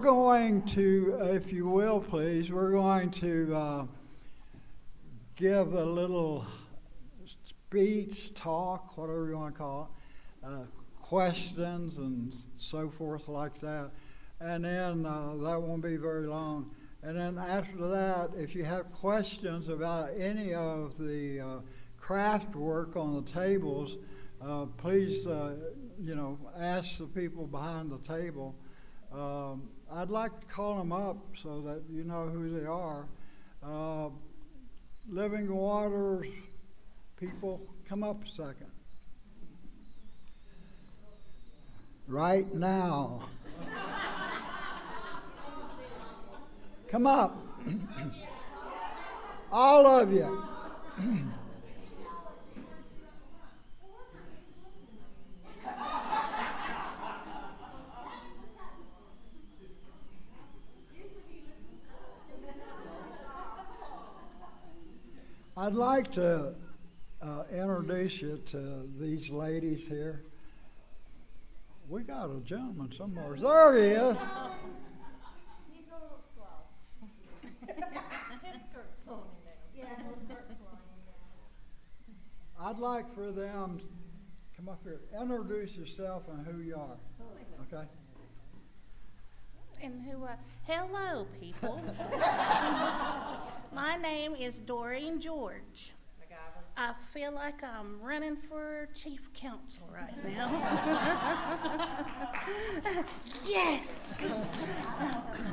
going to, if you will, please, we're going to give a little speech, talk, whatever you want to call it, questions and so forth like that. And then that won't be very long. And then after that, if you have questions about any of the craft work on the tables, please, ask the people behind the table. I'd like to call them up so that you know who they are. Living Waters people, come up a second. Right now. Come up. All of you. I'd like to introduce you to these ladies here. We got a gentleman somewhere. There he is. He's a little slow. His skirt's slowing him down. Yeah, his skirt's slowing him down. I'd like for them to come up here, introduce yourself and who you are. Okay? And hello, people. My name is Doreen George. I feel like I'm running for chief counsel right now. Yes!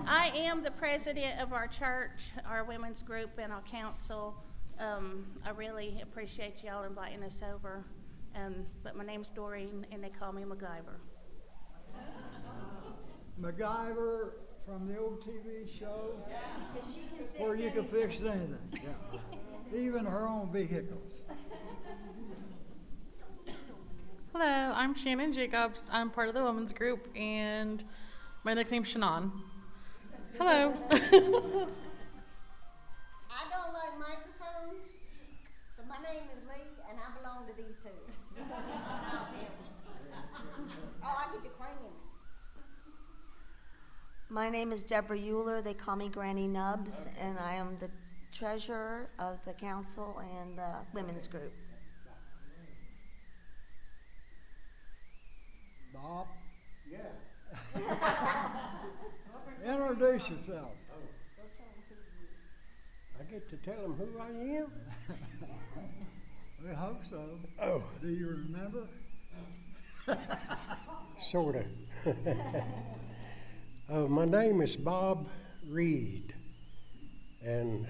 I am the president of our church, our women's group, and our council. I really appreciate y'all inviting us over. But my name's Doreen, and they call me MacGyver. MacGyver from the old TV show, Because she can fix where you can anything. fix anything. Yeah. Even her own vehicles. Hello, I'm Shannon Jacobs. I'm part of the women's group, and my nickname's Shannon. Hello. I don't like microphones, so my name is Lee, and I belong to these two. Oh, I get to claim him. My name is Deborah Euler. They call me Granny Nubs, and I am the treasurer of the council and the women's group. Bob? Yeah. Introduce yourself. I get to tell them who I am? We hope so. Oh. Do you remember? Sorta. Oh, my name is Bob Reed, and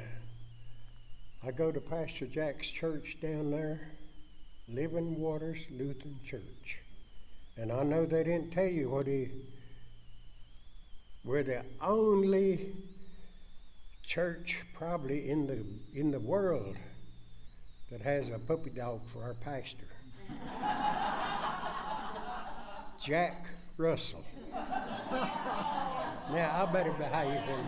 I go to Pastor Jack's church down there, Living Waters Lutheran Church. And I know they didn't tell you we're the only church probably in the world that has a puppy dog for our pastor. Jack Russell. Now I better behave and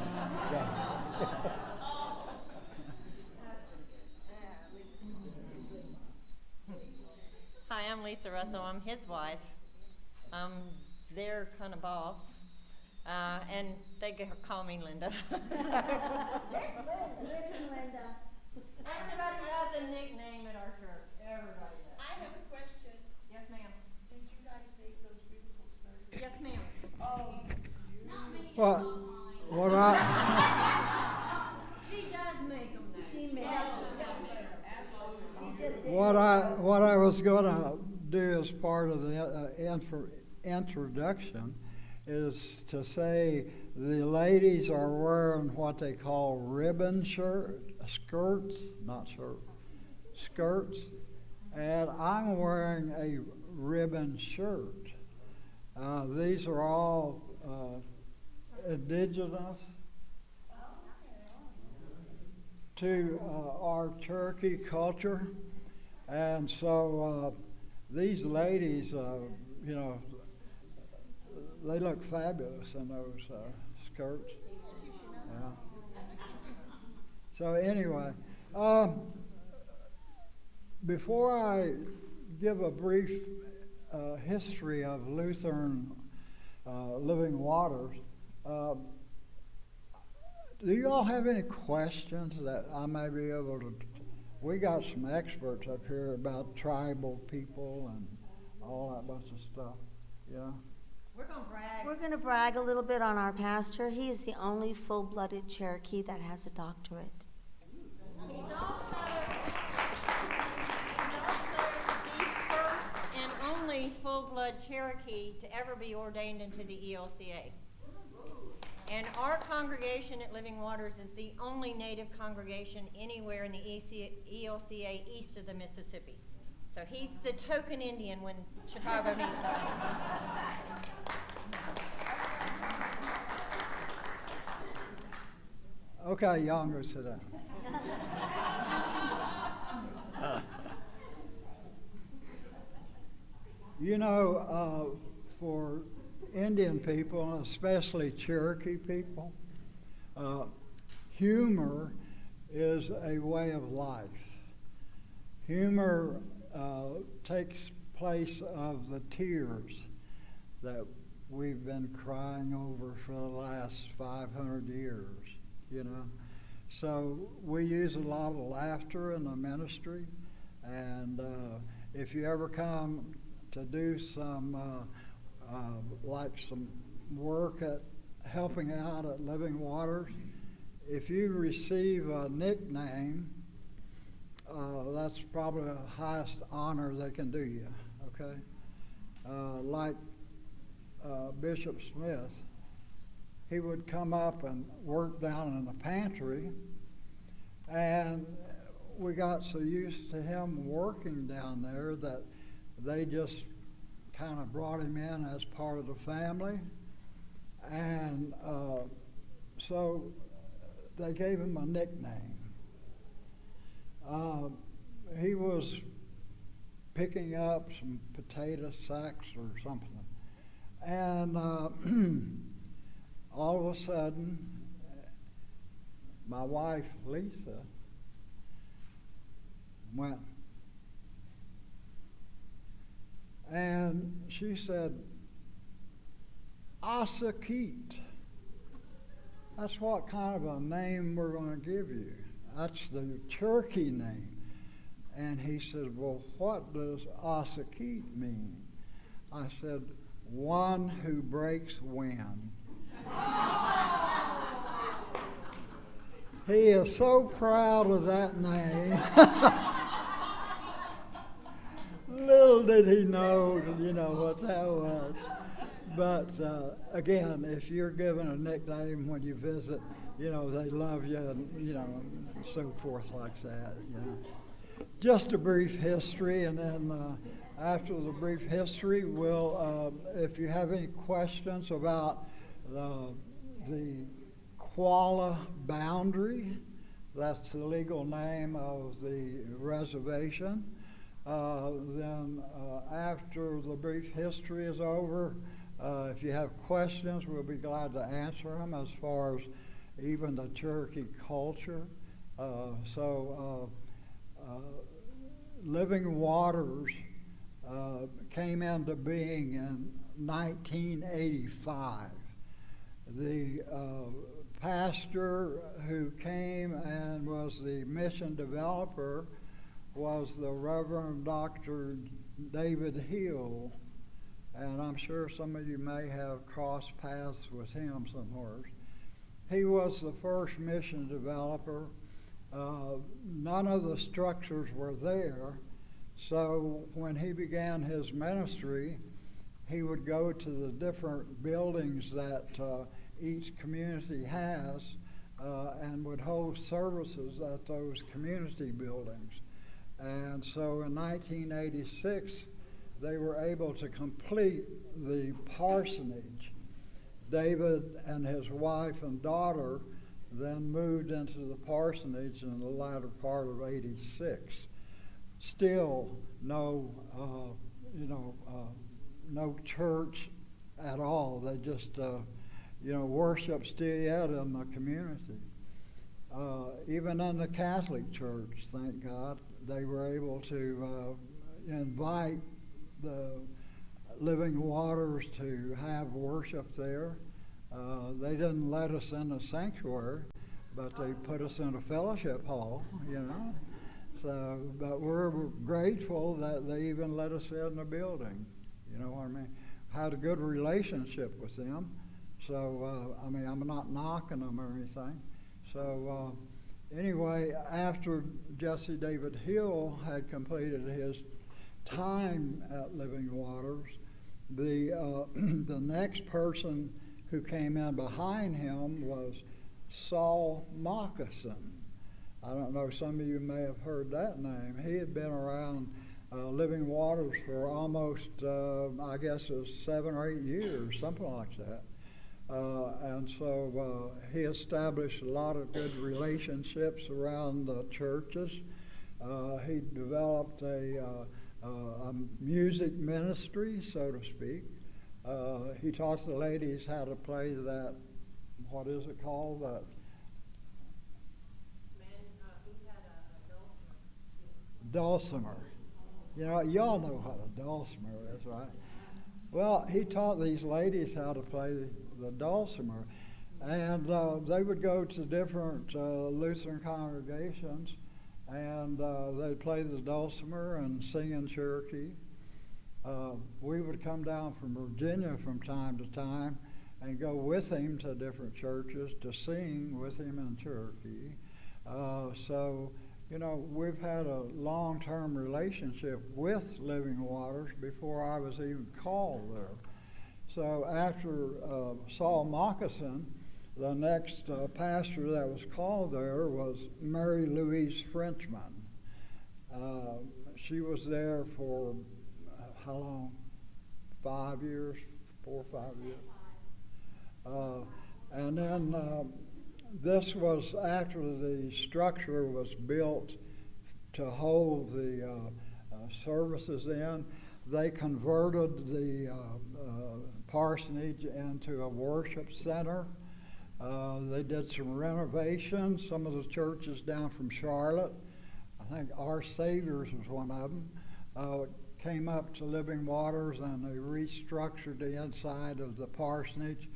Hi, I'm Lisa Russell. I'm his wife. I'm their kind of boss. And they call me Linda. Listen, Linda. Everybody has a nickname at our church. Everybody does. I have a question. Yes, ma'am. Did you guys make those beautiful skirts? Yes, ma'am. Oh, What I She does make them now. She makes them. She just did. what I was going to do as part of the introduction is to say the ladies are wearing what they call ribbon skirts, and I'm wearing a ribbon shirt. These are all indigenous to our Cherokee culture, and so these ladies, they look fabulous in those skirts. Yeah. So anyway, before I give a brief history of Lutheran Living Waters, Um, do you all have any questions that I may be able to? We got some experts up here about tribal people and all that bunch of stuff. Yeah. We're gonna brag. We're going to brag a little bit on our pastor. He is the only full-blooded Cherokee that has a doctorate. He's also the first and only full-blood Cherokee to ever be ordained into the ELCA. And our congregation at Living Waters is the only Native congregation anywhere in the ELCA east of the Mississippi. So he's the token Indian when Chicago needs him. Okay, y'all go sit down. You know, for Indian people, especially Cherokee people, humor is a way of life. Humor takes place of the tears that we've been crying over for the last 500 years, you know. So we use a lot of laughter in the ministry, and if you ever come to do some like some work at helping out at Living Waters, if you receive a nickname, that's probably the highest honor they can do you, okay? Like Bishop Smith, he would come up and work down in the pantry, and we got so used to him working down there that they just kind of brought him in as part of the family, and so they gave him a nickname. He was picking up some potato sacks or something, and all of a sudden, my wife Lisa went, and she said, Asakit. That's what kind of a name we're going to give you. That's the Cherokee name. And he said, well, what does Asakit mean? I said, one who breaks wind. He is so proud of that name. Little did he know, you know, what that was. But again, if you're given a nickname when you visit, you know, they love you, and, you know, and so forth like that, you know. Just a brief history, and then after the brief history, we'll, if you have any questions about the Qualla boundary, that's the legal name of the reservation, then after the brief history is over, if you have questions, we'll be glad to answer them as far as even the Cherokee culture. Living Waters came into being in 1985. The pastor who came and was the mission developer was the Reverend Dr. David Hill, and I'm sure some of you may have crossed paths with him somewhere. He was the first mission developer. None of the structures were there, so when he began his ministry, he would go to the different buildings that each community has and would hold services at those community buildings. And so in 1986, they were able to complete the parsonage. David and his wife and daughter then moved into the parsonage in the latter part of '86. Still no, no church at all. They just, worship still yet in the community. Even in the Catholic Church, thank God, they were able to invite the Living Waters to have worship there. They didn't let us in the sanctuary, but they put us in a fellowship hall, you know. So, but we're grateful that they even let us in the building. You know what I mean? Had a good relationship with them. So, I mean, I'm not knocking them or anything. So, anyway, after Jesse David Hill had completed his time at Living Waters, the next person who came in behind him was Saul Moccasin. I don't know, some of you may have heard that name. He had been around Living Waters for almost, I guess it was 7 or 8 years, something like that. And so he established a lot of good relationships around the churches. He developed a music ministry, so to speak. He taught the ladies how to play that, what is it called? That dulcimer. You know, y'all know what a dulcimer is, right? Well, he taught these ladies how to play the dulcimer. And they would go to different Lutheran congregations, and they'd play the dulcimer and sing in Cherokee. We would come down from Virginia from time to time and go with him to different churches to sing with him in Cherokee. So, you know, we've had a long-term relationship with Living Waters before I was even called there. So after Saul Moccasin, the next pastor that was called there was Mary Louise Frenchman. She was there for how long? 5 years, 4 or 5 years. And then this was after the structure was built to hold the services in. They converted the parsonage into a worship center. They did some renovations. Some of the churches down from Charlotte, I think Our Savior's was one of them, came up to Living Waters, and they restructured the inside of the parsonage.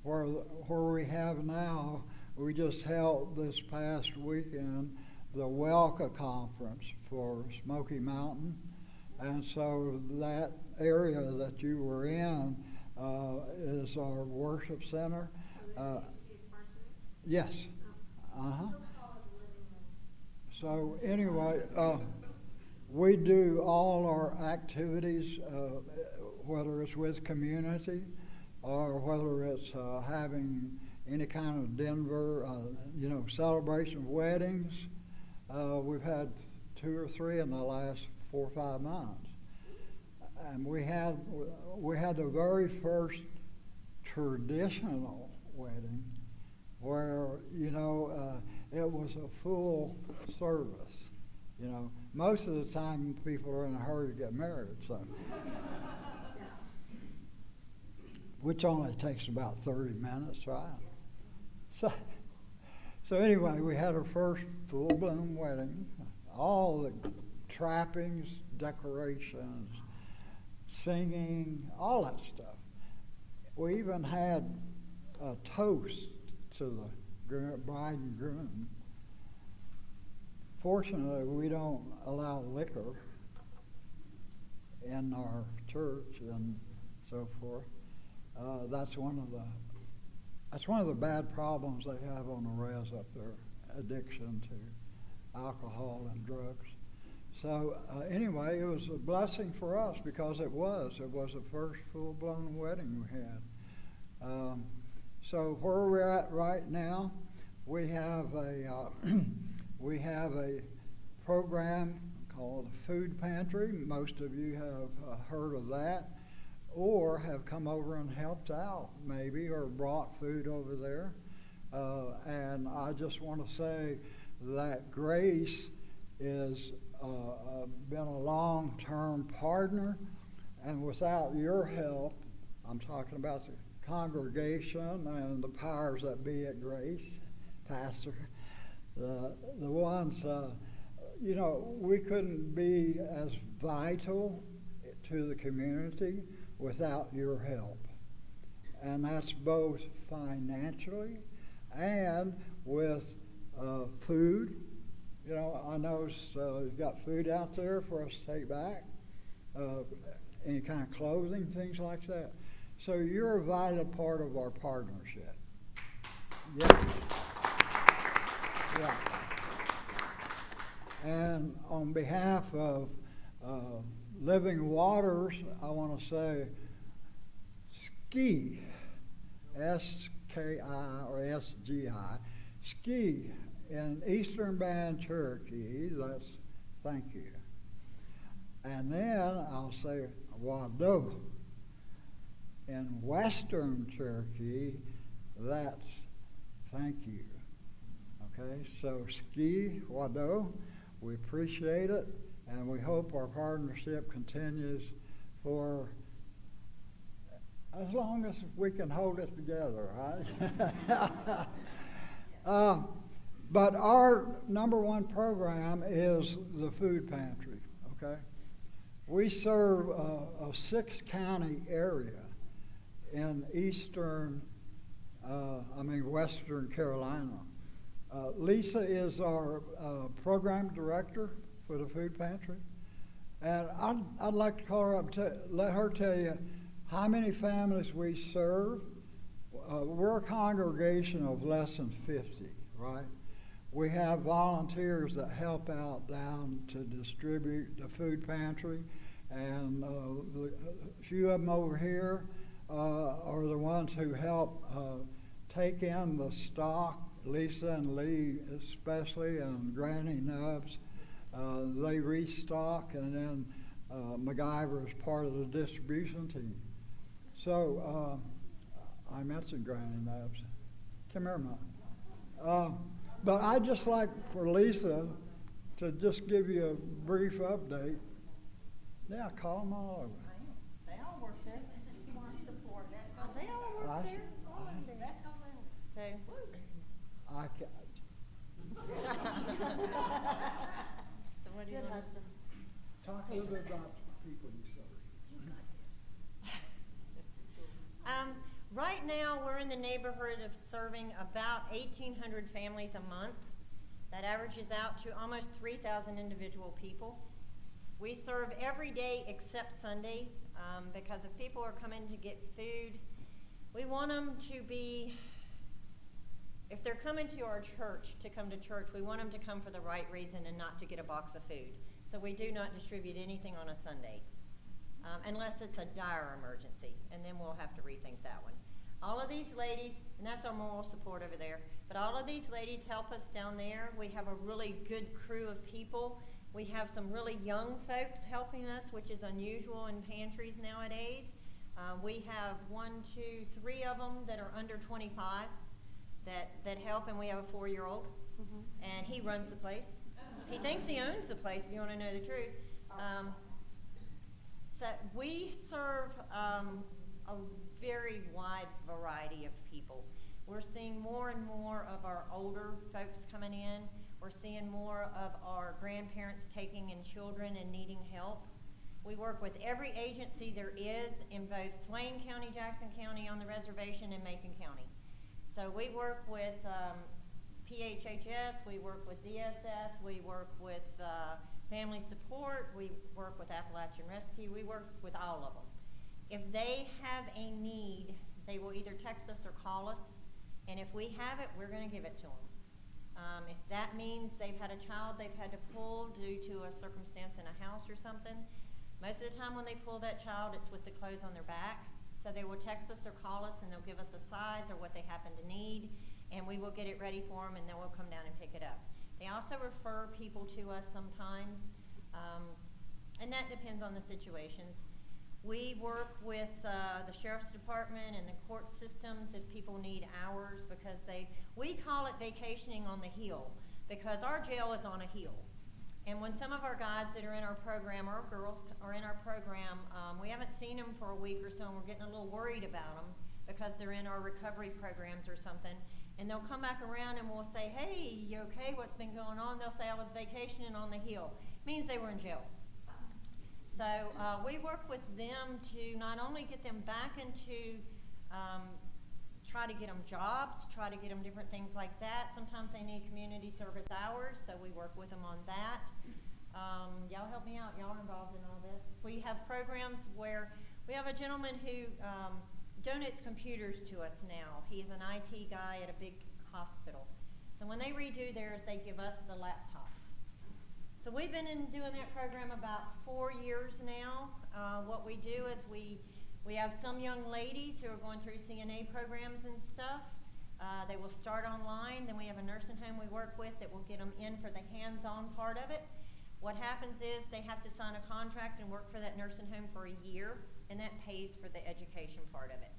Where we have now, we just held this past weekend the Welka Conference for Smoky Mountain. And so that area that you were in is our worship center. Yes. Uh-huh. So anyway, we do all our activities, whether it's with community or whether it's having any kind of Denver, celebration of weddings. We've had 2 or 3 in the last 4 or 5 months. And we had the very first traditional wedding where, it was a full service. Most of the time people are in a hurry to get married, so. Which only takes about 30 minutes, right? So anyway, we had our first full-blown wedding. All the trappings, decorations, singing, all that stuff. We even had a toast to the bride and groom. Fortunately, we don't allow liquor in our church and so forth. That's one of the bad problems they have on the res up there, addiction to alcohol and drugs. So anyway, it was a blessing for us because it was the first full-blown wedding we had. So where we're at right now, we have a program called Food Pantry. Most of you have heard of that, or have come over and helped out maybe, or brought food over there. And I just want to say that Grace is been a long-term partner, and without your help, I'm talking about the congregation and the powers that be at Grace, pastor, the ones, we couldn't be as vital to the community without your help. and that's both financially and with food. You know, I know you've got food out there for us to take back, any kind of clothing, things like that. So you're a vital part of our partnership. Yeah. Yeah. And on behalf of Living Waters, I want to say SKI, S-K-I or S-G-I, SKI in Eastern Band, Cherokee, that's thank you. And then I'll say Wado in Western Cherokee, that's thank you. Okay, so SKI, Wado, we appreciate it, and we hope our partnership continues for as long as we can hold it together, right? But our number one program is the food pantry, okay? We serve a 6-county area in Western Carolina. Lisa is our program director for the food pantry. And I'd like to call her up and let her tell you how many families we serve. We're a congregation of less than 50, right? We have volunteers that help out down to distribute the food pantry, and a few of them over here are the ones who help take in the stock. Lisa and Lee especially, and Granny Nubs, they restock, and then MacGyver is part of the distribution team. So I mentioned Granny Nubs. Come here, Mom. But I'd just like for Lisa to just give you a brief update. Yeah, call them all over. They all work there. She wants support. They all work there. All of them. That's all they So, I can't. so what do you Good want? husband. Talk a little bit about the people you serve. Right now, we're in the neighborhood of serving about 1,800 families a month. That averages out to almost 3,000 individual people. We serve every day except Sunday, because if people are coming to get food, we want them to be, if they're coming to our church to come to church, we want them to come for the right reason and not to get a box of food. So we do not distribute anything on a Sunday, unless it's a dire emergency, and then we'll have to rethink that one. All of these ladies, and that's our moral support over there, but all of these ladies help us down there. We have a really good crew of people. We have some really young folks helping us, which is unusual in pantries nowadays. We have 3 of them that are under 25 that help, and we have a 4-year-old, and he runs the place. He thinks he owns the place, if you want to know the truth. So we serve a very wide variety of people. We're seeing more and more of our older folks coming in. We're seeing more of our grandparents taking in children and needing help. We work with every agency there is in both Swain County, Jackson County on the reservation, and Macon County. So we work with PHHS, we work with DSS, we work with Family Support, we work with Appalachian Rescue, we work with all of them. If they have a need, they will either text us or call us, and if we have it, we're going to give it to them. If that means they've had a child they've had to pull due to a circumstance in a house or something, most of the time when they pull that child, it's with the clothes on their back. So they will text us or call us, and they'll give us a size or what they happen to need, and we will get it ready for them, and then we'll come down and pick it up. They also refer people to us sometimes, and that depends on the situations. We work with the Sheriff's Department and the court systems if people need hours, because we call it vacationing on the hill, because our jail is on a hill. And when some of our guys that are in our program, or girls are in our program, we haven't seen them for a week or so, and we're getting a little worried about them because they're in our recovery programs or something. And they'll come back around and we'll say, hey, you okay? What's been going on? They'll say, I was vacationing on the hill. It means they were in jail. So we work with them to not only get them back into try to get them jobs, try to get them different things like that. Sometimes they need community service hours, so we work with them on that. Y'all help me out. Y'all are involved in all this. We have programs where we have a gentleman who donates computers to us now. He's an IT guy at a big hospital. So when they redo theirs, they give us the laptops. So we've been doing that program about 4 years now. What we do is we have some young ladies who are going through CNA programs and stuff. They will start online. Then we have a nursing home we work with that will get them in for the hands-on part of it. What happens is they have to sign a contract and work for that nursing home for a year, and that pays for the education part of it.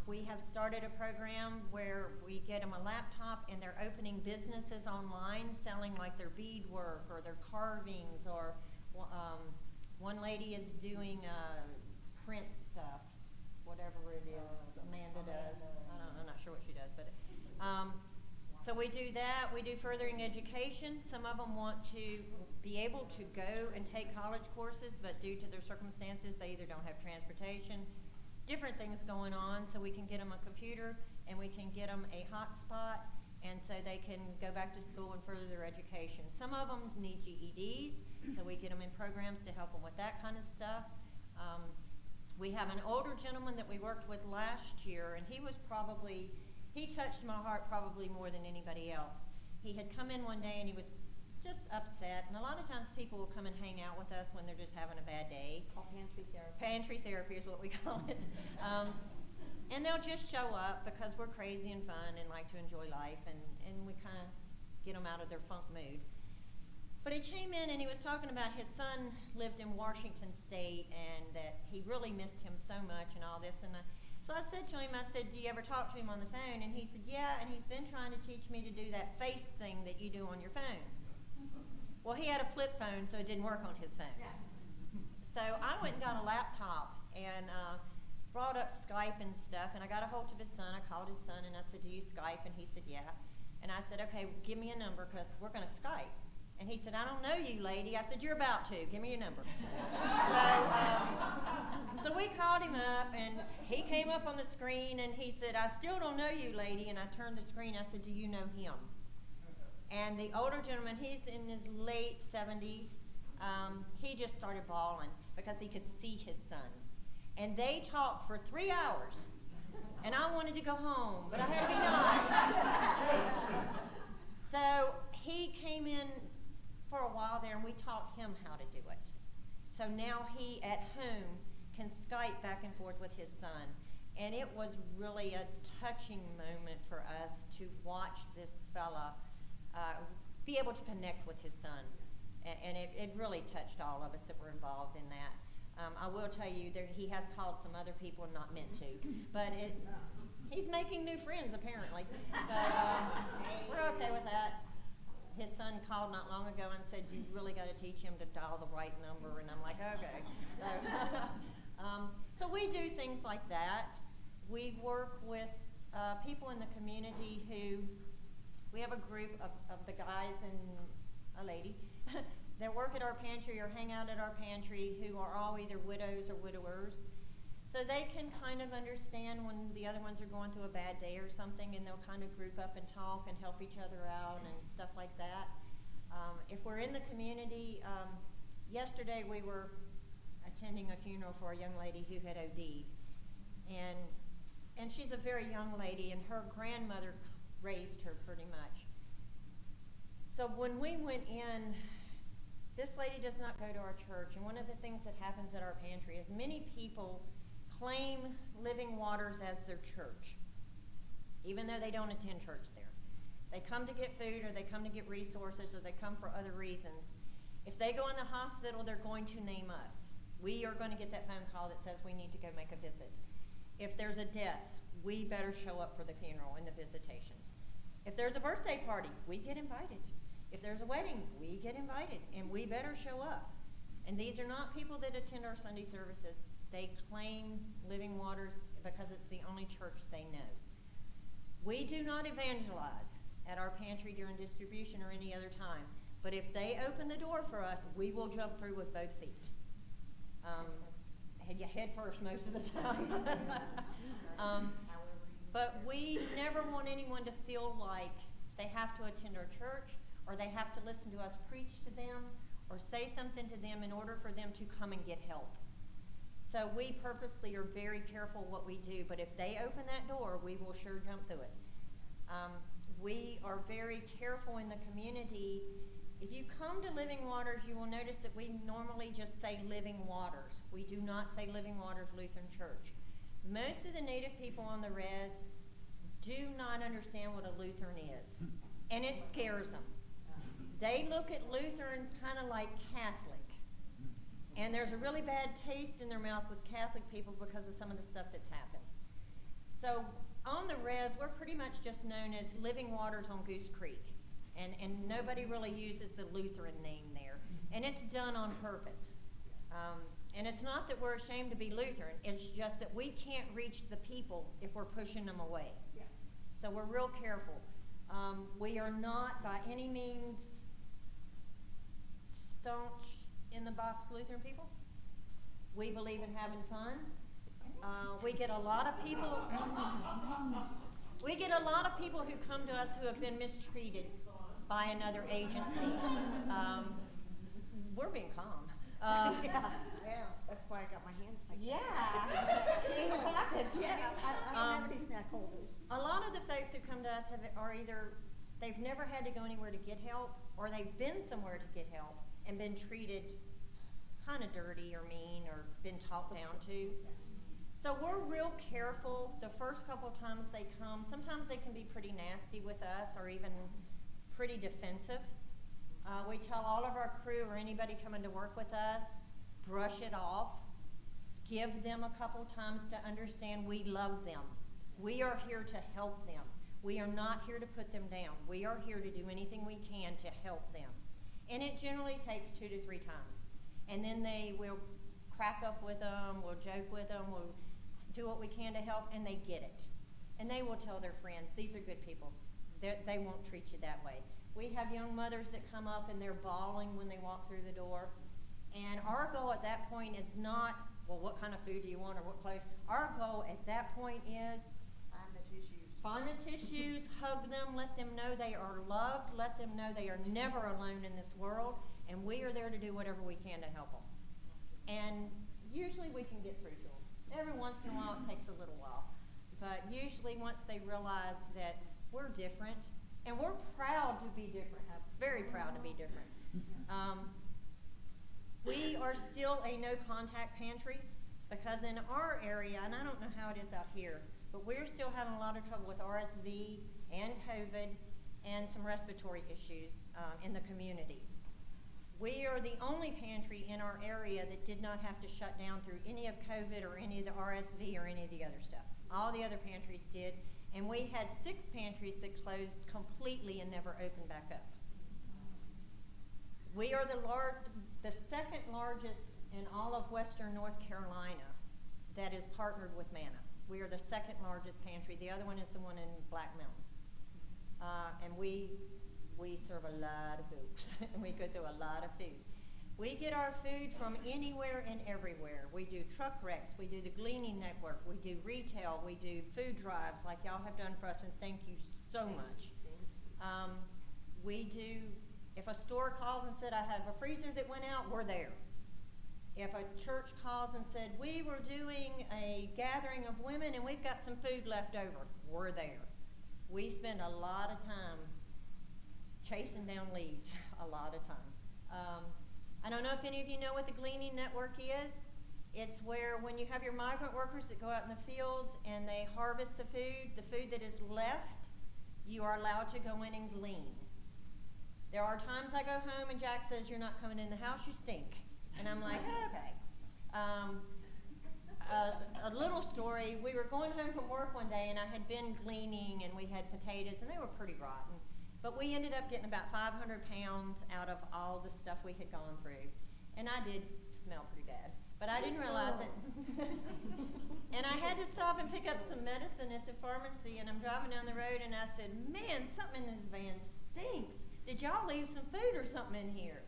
We have started a program where we get them a laptop and they're opening businesses online, selling like their beadwork or their carvings, or one lady is doing print stuff, whatever it is. Amanda does. I'm not sure what she does, but so we do that. We do furthering education. Some of them want to be able to go and take college courses, but due to their circumstances, they either don't have transportation, different things going on, so we can get them a computer and we can get them a hotspot, and so they can go back to school and further their education. Some of them need GEDs, so we get them in programs to help them with that kind of stuff. We have an older gentleman that we worked with last year, and he touched my heart probably more than anybody else. He had come in one day and he was just upset, and a lot of times people will come and hang out with us when they're just having a bad day. Called pantry therapy. Pantry therapy is what we call it. And they'll just show up because we're crazy and fun and like to enjoy life, and we kind of get them out of their funk mood. But he came in and he was talking about his son lived in Washington State and that he really missed him so much and all this. And so I said to him, I said, do you ever talk to him on the phone? And he said, yeah, and he's been trying to teach me to do that face thing that you do on your phone. Well, he had a flip phone, so it didn't work on his phone. Yeah. So I went and got a laptop and brought up Skype and stuff, and I got a hold of his son. I called his son and I said, do you Skype? And he said, yeah. And I said, okay, give me a number because we're going to Skype. And he said, I don't know you, lady. I said, you're about to. Give me your number. So we called him up, and he came up on the screen, and he said, I still don't know you, lady. And I turned the screen. I said, do you know him? And the older gentleman, he's in his late 70s, he just started bawling because he could see his son. And they talked for 3 hours. And I wanted to go home, but I had to be nice. So he came in for a while there, and we taught him how to do it. So now he, at home, can Skype back and forth with his son. And it was really a touching moment for us to watch this fella be able to connect with his son. And it really touched all of us that were involved in that. I will tell you, he has called some other people, not meant to, but he's making new friends, apparently. But we're okay with that. His son called not long ago and said, you really got to teach him to dial the right number, and I'm like, okay. So we do things like that. We work with people in the community who, we have a group of the guys and a lady that work at our pantry or hang out at our pantry who are all either widows or widowers. So they can kind of understand when the other ones are going through a bad day or something, and they'll kind of group up and talk and help each other out and stuff like that. If we're in the community, yesterday we were attending a funeral for a young lady who had OD'd. And she's a very young lady, and her grandmother raised her pretty much. So when we went in, this lady does not go to our church, and one of the things that happens at our pantry is many people claim Living Waters as their church, even though they don't attend church there. They come to get food, or they come to get resources, or they come for other reasons. If they go in the hospital, they're going to name us. We are going to get that phone call that says we need to go make a visit. If there's a death, we better show up for the funeral and the visitations. If there's a birthday party, we get invited. If there's a wedding, we get invited, and we better show up. And these are not people that attend our Sunday services. They claim Living Waters because it's the only church they know. We do not evangelize at our pantry during distribution or any other time. But if they open the door for us, we will jump through with both feet. you head first most of the time. But we never want anyone to feel like they have to attend our church or they have to listen to us preach to them or say something to them in order for them to come and get help. So we purposely are very careful what we do, but if they open that door, we will sure jump through it. We are very careful in the community. If you come to Living Waters, you will notice that we normally just say Living Waters. We do not say Living Waters Lutheran Church. Most of the native people on the res do not understand what a Lutheran is, and it scares them. They look at Lutherans kind of like Catholic, and there's a really bad taste in their mouth with Catholic people because of some of the stuff that's happened. So on the res, we're pretty much just known as Living Waters on Goose Creek, and nobody really uses the Lutheran name there, and it's done on purpose. And it's not that we're ashamed to be Lutheran, it's just that we can't reach the people if we're pushing them away. Yeah. So we're real careful. We are not by any means staunch in the box Lutheran people. We believe in having fun. We get a lot of people who come to us who have been mistreated by another agency. We're being calm. Yeah, that's why I got my hands like Yeah. I don't have any snack holders. A lot of the folks who come to us are either they've never had to go anywhere to get help, or they've been somewhere to get help and been treated kind of dirty or mean or been talked down to. So we're real careful the first couple of times they come. Sometimes they can be pretty nasty with us or even pretty defensive. We tell all of our crew or anybody coming to work with us, brush it off. Give them a couple times to understand we love them. We are here to help them. We are not here to put them down. We are here to do anything we can to help them. And it generally takes 2 to 3 times. And then they will crack up with them, we'll joke with them, we'll do what we can to help, and they get it. And they will tell their friends, these are good people. They won't treat you that way. We have young mothers that come up and they're bawling when they walk through the door. And our goal at that point is not, well, what kind of food do you want or what clothes? Our goal at that point is find the tissues, hug them, let them know they are loved, let them know they are never alone in this world, and we are there to do whatever we can to help them. And usually we can get through to them. Every once in a while it takes a little while. But usually once they realize that we're different, and we're proud to be different, very proud to be different. We are still a no-contact pantry because in our area, and I don't know how it is out here, but we're still having a lot of trouble with RSV and COVID and some respiratory issues in the communities. We are the only pantry in our area that did not have to shut down through any of COVID or any of the RSV or any of the other stuff. All the other pantries did, and we had 6 pantries that closed completely and never opened back up. We are the second largest in all of Western North Carolina that is partnered with Manna. We are the second largest pantry. The other one is the one in Black Mountain. And we serve a lot of folks, and we go through a lot of food. We get our food from anywhere and everywhere. We do truck wrecks, we do the Gleaning Network, we do retail, we do food drives like y'all have done for us, and thank you so much. If a store calls and said, I have a freezer that went out, we're there. If a church calls and said, we were doing a gathering of women and we've got some food left over, we're there. We spend a lot of time chasing down leads, a lot of time. I don't know if any of you know what the Gleaning Network is. It's where when you have your migrant workers that go out in the fields and they harvest the food that is left, you are allowed to go in and glean. There are times I go home and Jack says, you're not coming in the house, you stink. And I'm like, okay. A little story, we were going home from work one day and I had been gleaning and we had potatoes and they were pretty rotten. But we ended up getting about 500 pounds out of all the stuff we had gone through. And I did smell pretty bad, but I didn't realize it. And I had to stop and pick up some medicine at the pharmacy, and I'm driving down the road and I said, man, something in this van stinks. Did y'all leave some food or something in here?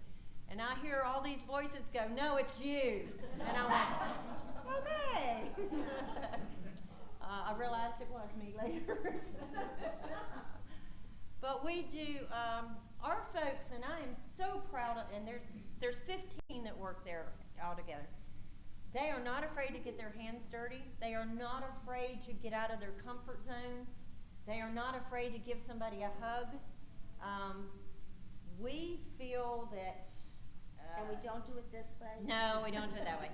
And I hear all these voices go, "No, it's you." And I went, "Okay." I realized it was me later. But we do, our folks, and I am so proud of, and there's 15 that work there altogether. They are not afraid to get their hands dirty. They are not afraid to get out of their comfort zone. They are not afraid to give somebody a hug. We feel that... And we don't do it this way? No, we don't do it that way.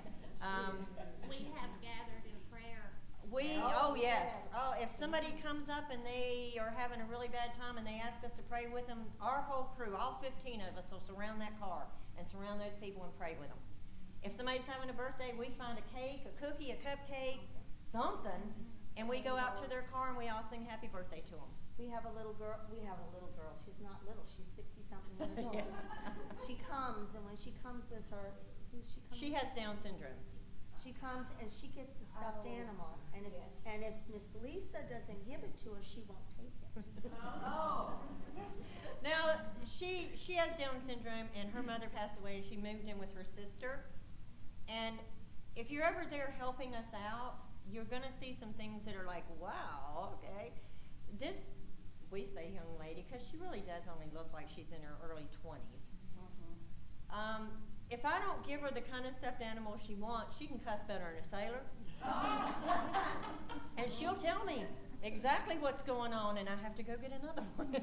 We have gathered in prayer. Oh yes. Oh, if somebody comes up and they are having a really bad time and they ask us to pray with them, our whole crew, all 15 of us, will surround that car and surround those people and pray with them. If somebody's having a birthday, we find a cake, a cookie, a cupcake, something, and we go out to their car and we all sing happy birthday to them. We have a little girl. She's not little. She's 60-something years old. Yeah. She comes, and when she comes with her, who's she coming? She has Down syndrome. She comes and she gets the stuffed animal, and if Miss Lisa doesn't give it to her, she won't take it. Now she has Down syndrome, and her mother passed away, and she moved in with her sister. And if you're ever there helping us out, you're going to see some things that are like, wow, okay. This, we say young lady, because she really does only look like she's in her early 20s. If I don't give her the kind of stuffed animal she wants, she can cuss better than a sailor. And she'll tell me exactly what's going on, and I have to go get another one.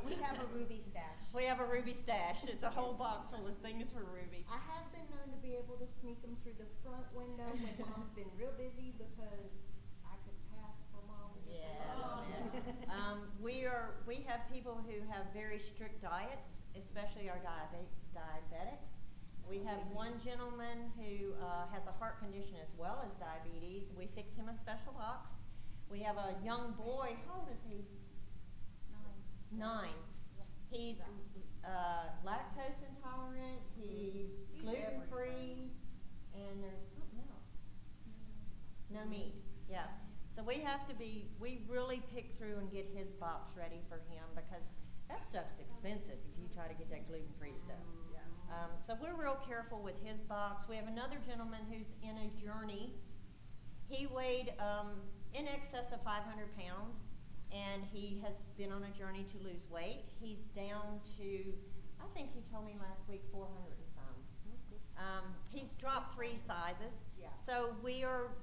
We have a Ruby stash. We have a Ruby stash. It's a whole box full of things for Ruby. I have been known to be able to sneak them through the front window when Mom's been real busy because I could pass for Mom. We have people who have very strict diets, especially our diabetics. We have one gentleman who has a heart condition as well as diabetes. We fix him a special box. We have a young boy. How old is he? 9. He's lactose intolerant. He's gluten-free, and there's something else. No meat. Yeah. So we really pick through and get his box ready for him because that stuff's expensive if you try to get that gluten-free stuff. So we're real careful with his box. We have another gentleman who's in a journey. He weighed in excess of 500 pounds, and he has been on a journey to lose weight. He's down to, I think he told me last week, 400 and some. He's dropped 3 sizes. So we are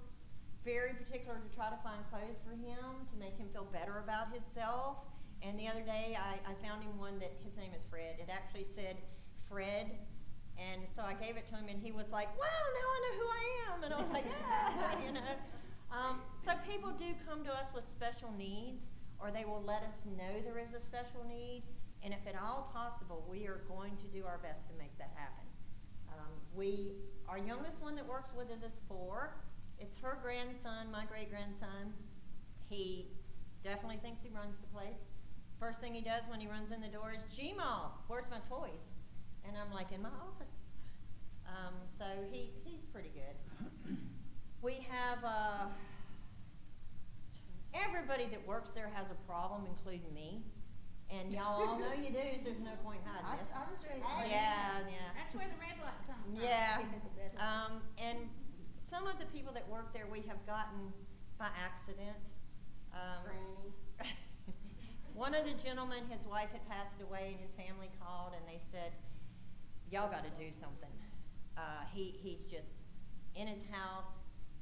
very particular to try to find clothes for him to make him feel better about himself. And the other day, I found him one that his name is Fred. It actually said Fred, and so I gave it to him, and he was like, "Wow, now I know who I am." And I was like, "Yeah," you know. So people do come to us with special needs, or they will let us know there is a special need, and if at all possible, we are going to do our best to make that happen. Our youngest one that works with us is 4. It's her grandson, my great-grandson. He definitely thinks he runs the place. First thing he does when he runs in the door is, "G-Ma, where's my toys?" And I'm like, "In my office." So he's pretty good. We have, everybody that works there has a problem, including me. And y'all all know you do, so there's no point hiding this. I was raised by Yeah. That's where the red light comes from. Yeah. And some of the people that work there we have gotten by accident. Granny. One of the gentlemen, his wife had passed away, and his family called, and they said, "Y'all got to do something." He's just in his house.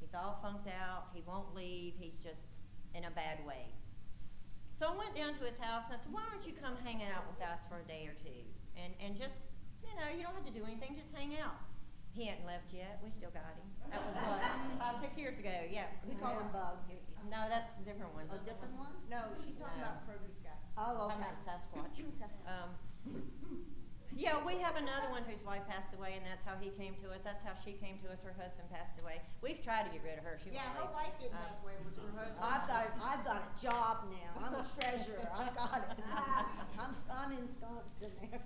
He's all funked out. He won't leave. He's just in a bad way. So I went down to his house, and I said, "Why don't you come hang out with us for a day or two? And just, you don't have to do anything. Just hang out." He hadn't left yet. We still got him. That was what, 5-6 years ago. Yeah. We call them bugs. No, that's a different one. A different one? No, she's talking No. about produce guy. Oh, I'm okay. not Sasquatch. Sasquatch. Yeah, we have another one whose wife passed away, and that's how he came to us. That's how she came to us. Her husband passed away. We've tried to get rid of her. She Yeah, won't her leave. wife didn't pass away, it was her husband. I've got a job now. I'm a treasurer. I've got it. I'm ensconced in there.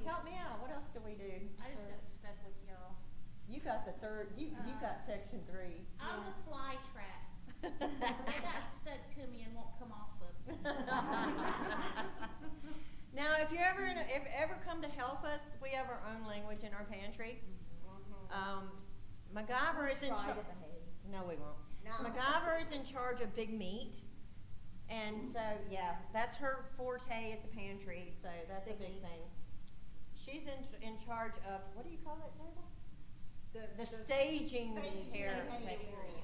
Help me out. What else do we do? I just got stuck with y'all. You got the third. You got section 3. I'm the fly trap. They got stuck to me and won't come off of me. Now, if you're ever help us. We have our own language in our pantry. MacGyver is in Try charge. to behave. No, we won't. No. MacGyver is in charge of big meat. And so, yeah, that's her forte at the pantry, so that's a Big big meat. thing. She's in charge of, what do you call it, Taylor? The staging area.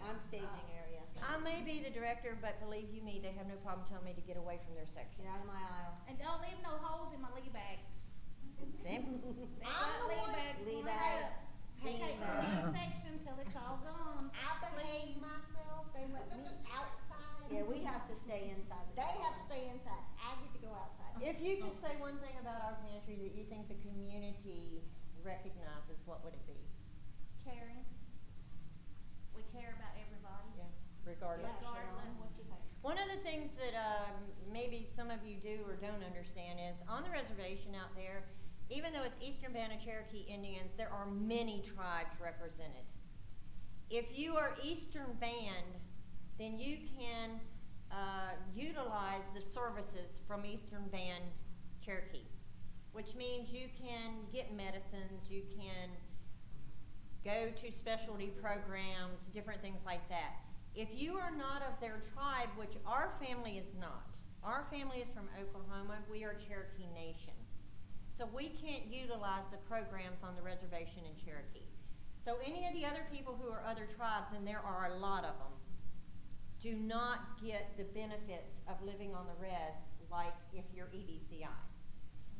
On staging area. I may be the director, but believe you me, they have no problem telling me to get away from their section. Get out of my aisle. And don't leave no holes in my lee bags. See? They got lee bags. Lee lined bags. up. They can't go in the section till it's all gone. I behave myself, they let me outside. Yeah, we have to stay inside. They have to stay inside, I get to go outside. If you could say one thing about our pantry that you think the community recognizes, what would it be? Caring. We care about everybody. Yeah, regardless. Regardless what you think. One of the things that maybe some of you do or don't understand is on the reservation out there, even though it's Eastern Band of Cherokee Indians, there are many tribes represented. If you are Eastern Band, then you can utilize the services from Eastern Band Cherokee, which means you can get medicines, you can go to specialty programs, different things like that. If you are not of their tribe, which our family is not, our family is from Oklahoma, we are Cherokee Nation. So we can't utilize the programs on the reservation in Cherokee. So any of the other people who are other tribes, and there are a lot of them, do not get the benefits of living on the res like if you're EBCI.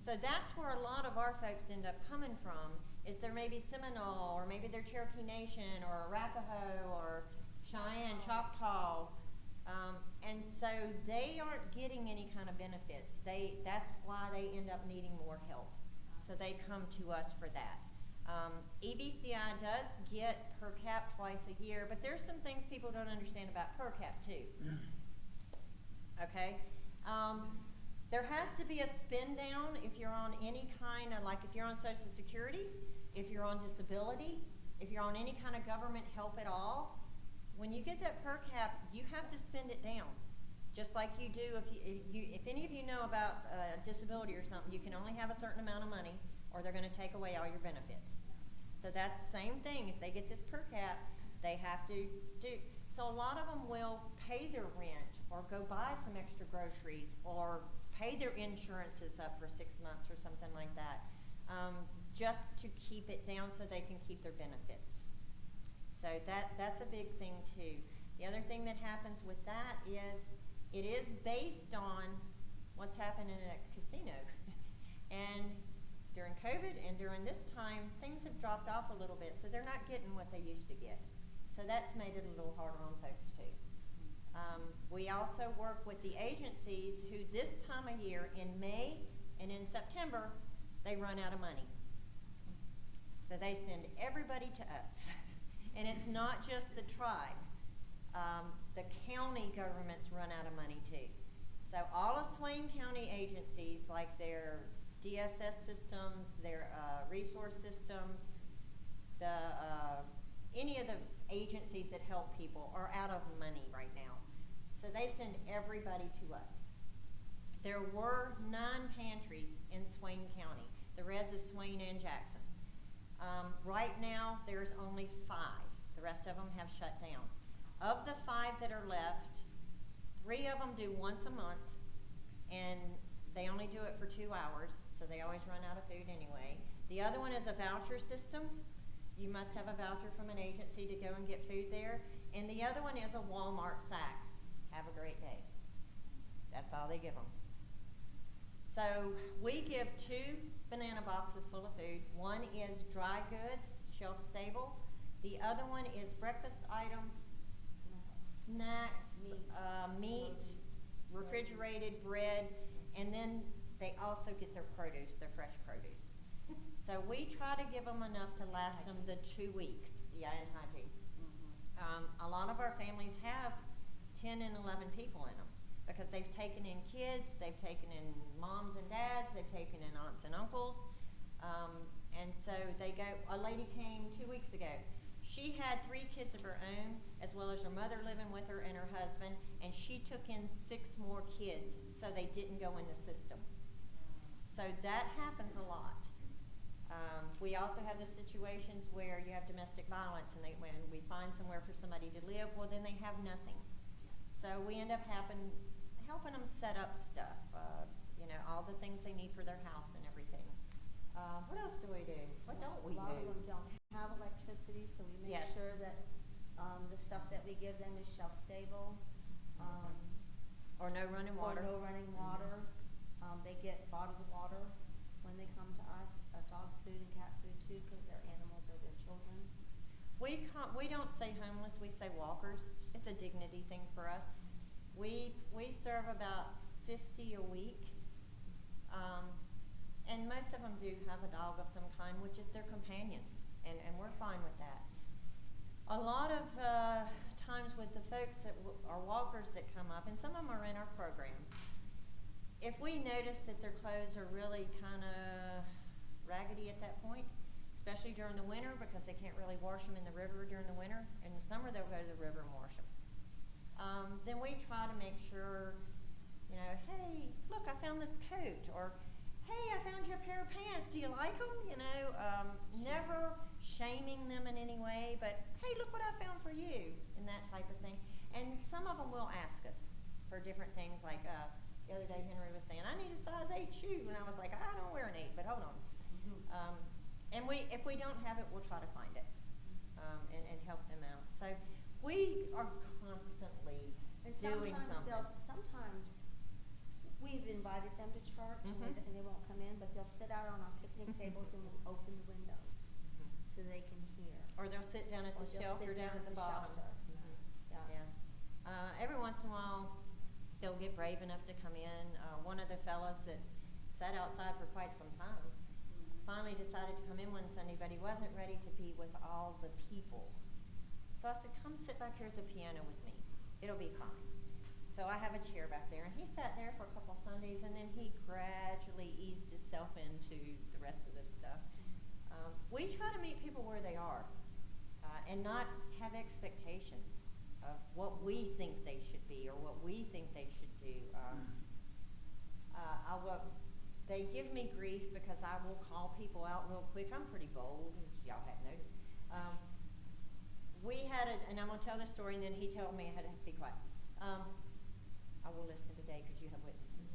So that's where a lot of our folks end up coming from, is there may be Seminole, or maybe they're Cherokee Nation, or Arapaho, or Cheyenne, Choctaw, and so they aren't getting any kind of benefits. That's why they end up needing more help. So they come to us for that. EBCI does get per cap twice a year, but there's some things people don't understand about per cap too. Okay? There has to be a spin down if you're on any kind of, like if you're on Social Security, if you're on disability, if you're on any kind of government help at all. When you get that per cap, you have to spend it down. Just like you do if any of you know about disability or something, you can only have a certain amount of money or they're going to take away all your benefits. So that's the same thing. If they get this per cap, they have to do. So a lot of them will pay their rent or go buy some extra groceries or pay their insurances up for 6 months or something like that, just to keep it down so they can keep their benefits. So that's a big thing too. The other thing that happens with that is it is based on what's happening at a casino. And during COVID and during this time, things have dropped off a little bit, so they're not getting what they used to get. So that's made it a little harder on folks too. We also work with the agencies who this time of year, in May and in September, they run out of money. So they send everybody to us. And it's not just the tribe. The county governments run out of money too. So all of Swain County agencies, like their DSS systems, their resource systems, any of the agencies that help people are out of money right now. So they send everybody to us. There were 9 pantries in Swain County. The rest is Swain and Jackson. Right now, there's only 5. The rest of them have shut down. Of the 5 that are left, 3 of them do once a month, and they only do it for 2 hours, so they always run out of food anyway. The other one is a voucher system. You must have a voucher from an agency to go and get food there. And the other one is a Walmart sack. Have a great day. That's all they give them. So we give 2 banana boxes full of food. One is dry goods, shelf stable. The other one is breakfast items, snacks, meats, refrigerated bread, and then they also get their produce, their fresh produce. So we try to give them enough to last them the 2 weeks. Yeah, and hygiene. A lot of our families have 10 and 11 people in them because they've taken in kids, they've taken in moms and dads, they've taken in aunts and uncles. And so they go, a lady came 2 weeks ago. She had 3 kids of her own, as well as her mother living with her and her husband, and she took in 6 more kids so they didn't go in the system. So that happens a lot. We also have the situations where you have domestic violence, and when we find somewhere for somebody to live, well, then they have nothing. So we end up helping them set up stuff, all the things they need for their house and everything. What else do we do? What don't we do? A lot of them don't have electricity, so we make Yes. sure that the stuff that we give them is shelf stable. Or no running water. Or no running water. They get bottled water when they come to us, dog food and cat food too, because their animals are their children. We don't say homeless, we say walkers. It's a dignity thing for us. We serve about 50 a week, and most of them do have a dog of some kind, which is their companion, and we're fine with that. A lot of times with the folks that are walkers that come up, and some of them are in our programs, if we notice that their clothes are really kind of raggedy at that point, especially during the winter because they can't really wash them in the river during the winter. In the summer, they'll go to the river and wash them. Then we try to make sure, hey, look, I found this coat, or hey, I found you a pair of pants. Do you like them? Never shaming them in any way, but hey, look what I found for you, and that type of thing. And some of them will ask us for different things, like the other day Henry was saying, I need a size 8 shoe, and I was like, I don't wear an 8, but hold on. And if we don't have it, we'll try to find it and help them out. So we are constantly doing something. Sometimes we've invited them to church and they won't come in, but they'll sit out on our picnic tables and we'll open the windows so they can hear. Or they'll sit down at the shelter down at the bottom. Yeah. Every once in a while, they'll get brave enough to come in. One of the fellas that sat outside for quite some time finally decided to come in one Sunday, but he wasn't ready to be with all the people. So I said, come sit back here at the piano with me. It'll be fine. So I have a chair back there, and he sat there for a couple Sundays, and then he gradually eased himself into the rest of the stuff. We try to meet people where they are and not have expectations of what we think they should be or what we think they should do. They give me grief because I will call people out real quick. I'm pretty bold, as y'all have noticed. We had and I'm going to tell this story, and then he told me I had to be quiet. I will listen today because you have witnesses.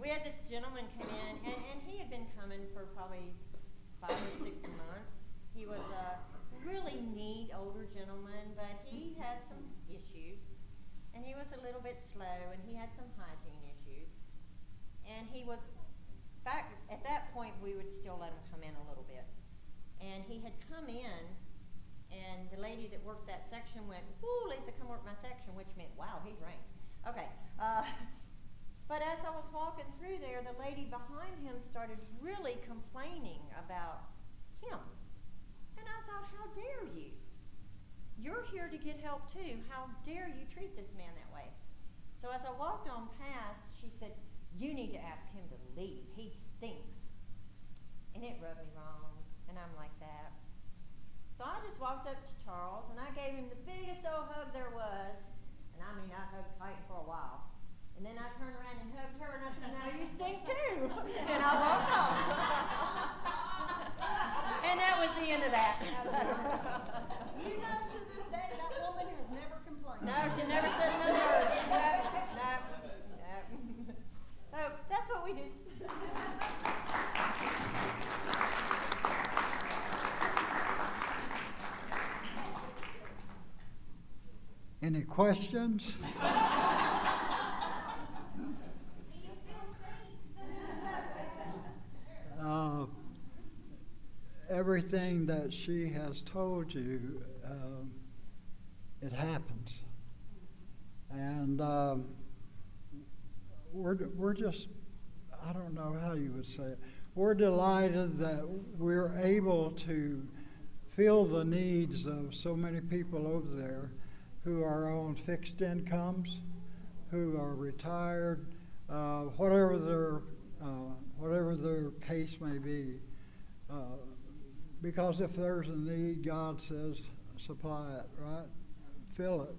We had this gentleman come in, and he had been coming for probably 5 or 6 months. He was a really neat older gentleman, but he had some issues, and he was a little bit slow, and he had some hygiene issues. And he was, back at that point, we would still let him come in a little bit. And he had come in, and the lady that worked that section went, "Ooh, Lisa, come work my section," which meant, wow, he drank. Okay. But as I was walking through there, the lady behind him started really complaining about him. And I thought, how dare you? You're here to get help too. How dare you treat this man that way? So as I walked on past, she said, "You need to ask him to leave. He stinks." And it rubbed me wrong, and I'm like that. So I just walked up to Charles, and I gave him the biggest old hug there was. And I mean, I hugged tight for a while. And then I turned around and hugged her, and I said, "Now you stink too." And I walked off. And that was the end of that. You know, to this day, that woman has never complained. No, she never said another word. No. So that's what we do. Any questions? Everything that she has told you, it happens. And we're just, I don't know how you would say it. We're delighted that we're able to fill the needs of so many people over there who are on fixed incomes, who are retired, whatever their case may be. Because if there's a need, God says, supply it, right? Fill it.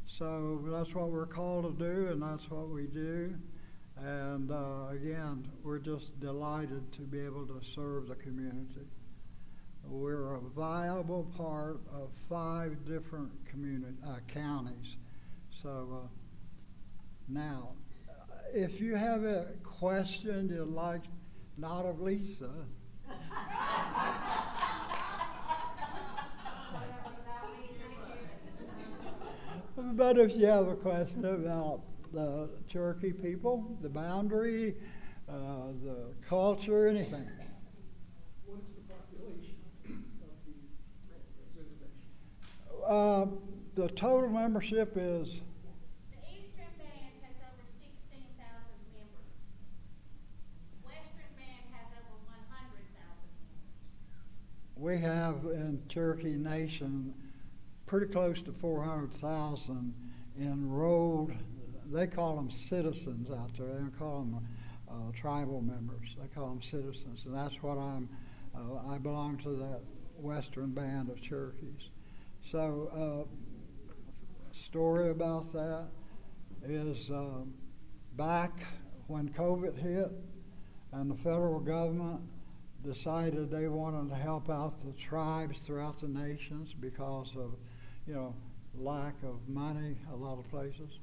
So that's what we're called to do, and that's what we do. And again, we're just delighted to be able to serve the community. We're a viable part of 5 different counties. So now, if you have a question you'd like, not of Lisa, but if you have a question about the Cherokee people, the boundary, the culture, anything. What's the population of the reservation? The total membership is, The Eastern Band has over 16,000 members. Western Band has over 100,000 members. we have in Cherokee Nation pretty close to 400,000 enrolled. They call them citizens out there. They don't call them tribal members. They call them citizens, and that's what I belong to that Western Band of Cherokees. So, story about that is back when COVID hit, and the federal government decided they wanted to help out the tribes throughout the nations because of, lack of money a lot of places.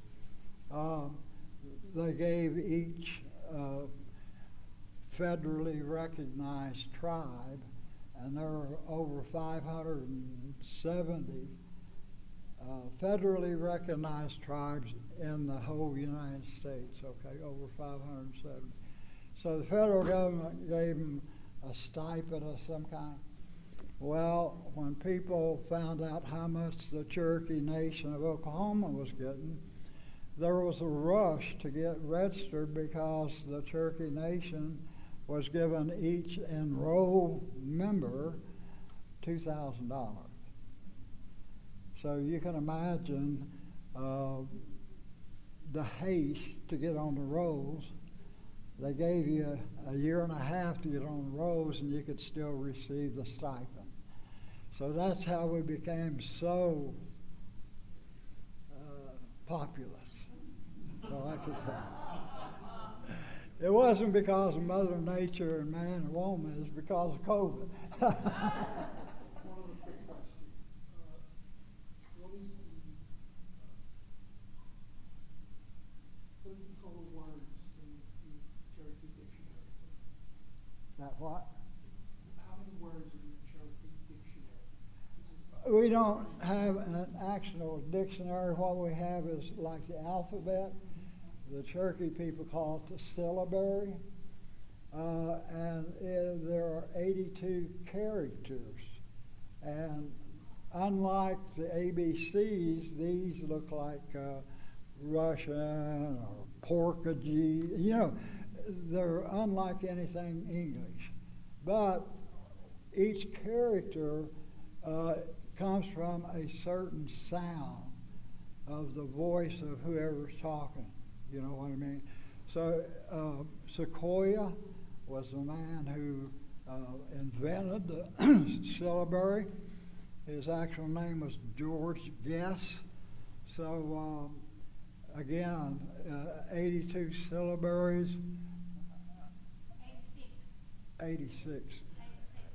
They gave each federally recognized tribe, and there are over 570 federally recognized tribes in the whole United States, okay, over 570. So the federal government gave them a stipend of some kind. Well, when people found out how much the Cherokee Nation of Oklahoma was getting, there was a rush to get registered because the Cherokee Nation was giving each enrolled member $2,000. So you can imagine the haste to get on the rolls. They gave you a year and a half to get on the rolls, and you could still receive the stipend. So that's how we became so populous. So I could say. It wasn't because of Mother Nature and man and woman, it's because of COVID. One other quick question. What is the total words in the Cherokee dictionary? That what? How many words in the Cherokee dictionary? We don't have an actual dictionary. What we have is like the alphabet. The Cherokee people call it the syllabary. And there are 82 characters. And unlike the ABCs, these look like Russian or Portuguese. They're unlike anything English. But each character comes from a certain sound of the voice of whoever's talking. You know what I mean? So Sequoia was the man who invented the syllabary. His actual name was George Guess. So again, 82 syllabaries. 86.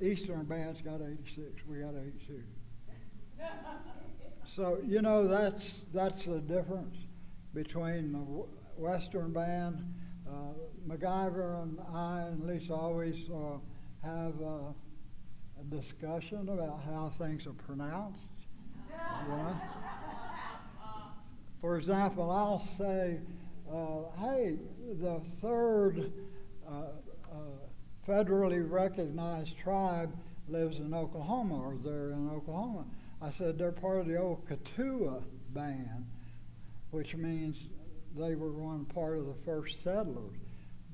Eastern Band's got 86. We got 82. So that's the difference between the Western Band. MacGyver and I and Lisa always have a discussion about how things are pronounced. For example, I'll say, hey, the third federally recognized tribe lives in Oklahoma, or they're in Oklahoma. I said they're part of the old Katua Band, which means they were one part of the first settlers.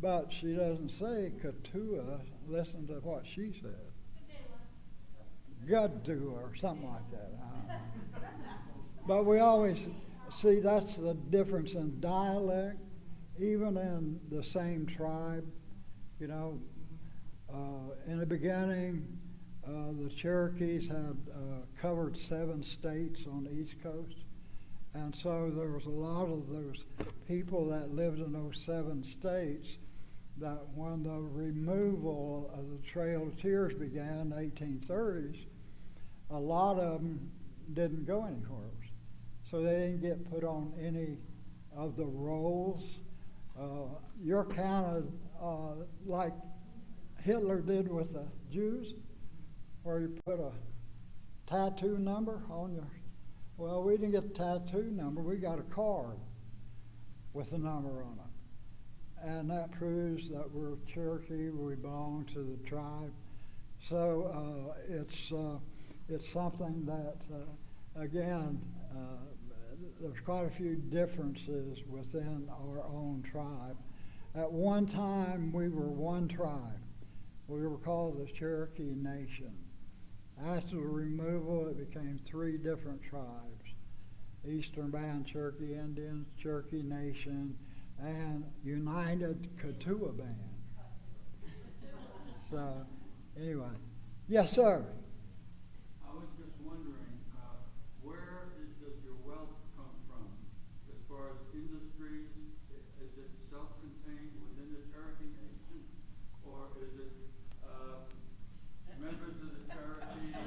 But she doesn't say Katua. Listen to what she said. Gadua or something like that. But we always see that's the difference in dialect, even in the same tribe. In the beginning, the Cherokees had covered 7 states on the East Coast. And so there was a lot of those people that lived in those 7 states that when the removal of the Trail of Tears began in the 1830s, a lot of them didn't go anywhere. So they didn't get put on any of the rolls. You're counted like Hitler did with the Jews, where you put a tattoo number on your. Well, we didn't get the tattoo number. We got a card with a number on it. And that proves that we're Cherokee, we belong to the tribe. So it's something that, again, there's quite a few differences within our own tribe. At one time, we were one tribe. We were called the Cherokee Nation. After the removal, it became 3 different tribes: Eastern Band Cherokee Indians, Cherokee Nation, and United Kituwa Band. So, anyway. Yes, sir. I was just wondering, does your wealth come from? As far as industries, is it self-contained within the Cherokee Nation, or is it members of the Cherokee, the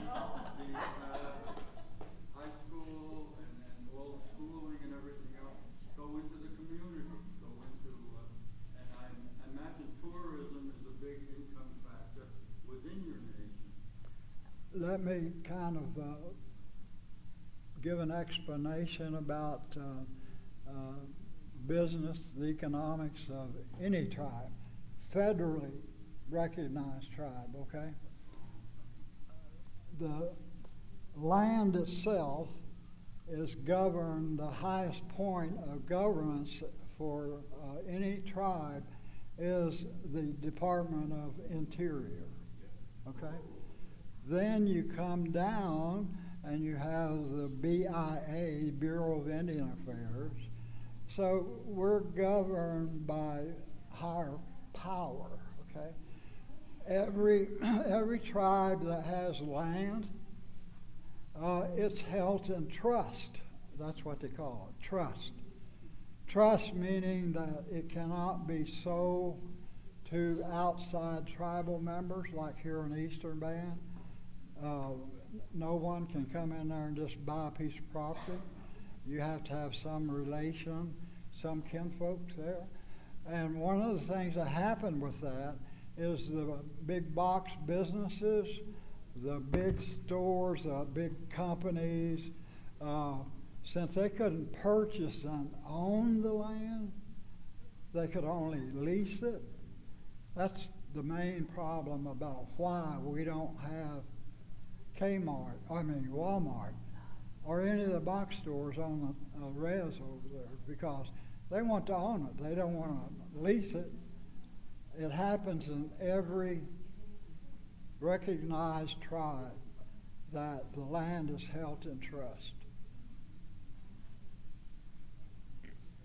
high school, and all the schooling and everything else go into the community, and I imagine tourism is a big income factor within your nation. Let me kind of give an explanation about business, the economics of any tribe, federally recognized tribe, okay? The land itself is governed, the highest point of governance for any tribe is the Department of Interior, okay? Then you come down and you have the BIA, Bureau of Indian Affairs. So we're governed by higher power, okay? Every tribe that has land, it's held in trust. That's what they call it, trust. Trust meaning that it cannot be sold to outside tribal members, like here in Eastern Band. No one can come in there and just buy a piece of property. You have to have some relation, some kinfolks there. And one of the things that happened with that is the big box businesses, the big stores, the big companies, since they couldn't purchase and own the land, they could only lease it. That's the main problem about why we don't have Walmart, or any of the box stores on the res over there, because they want to own it. They don't want to lease it. It happens in every recognized tribe that the land is held in trust.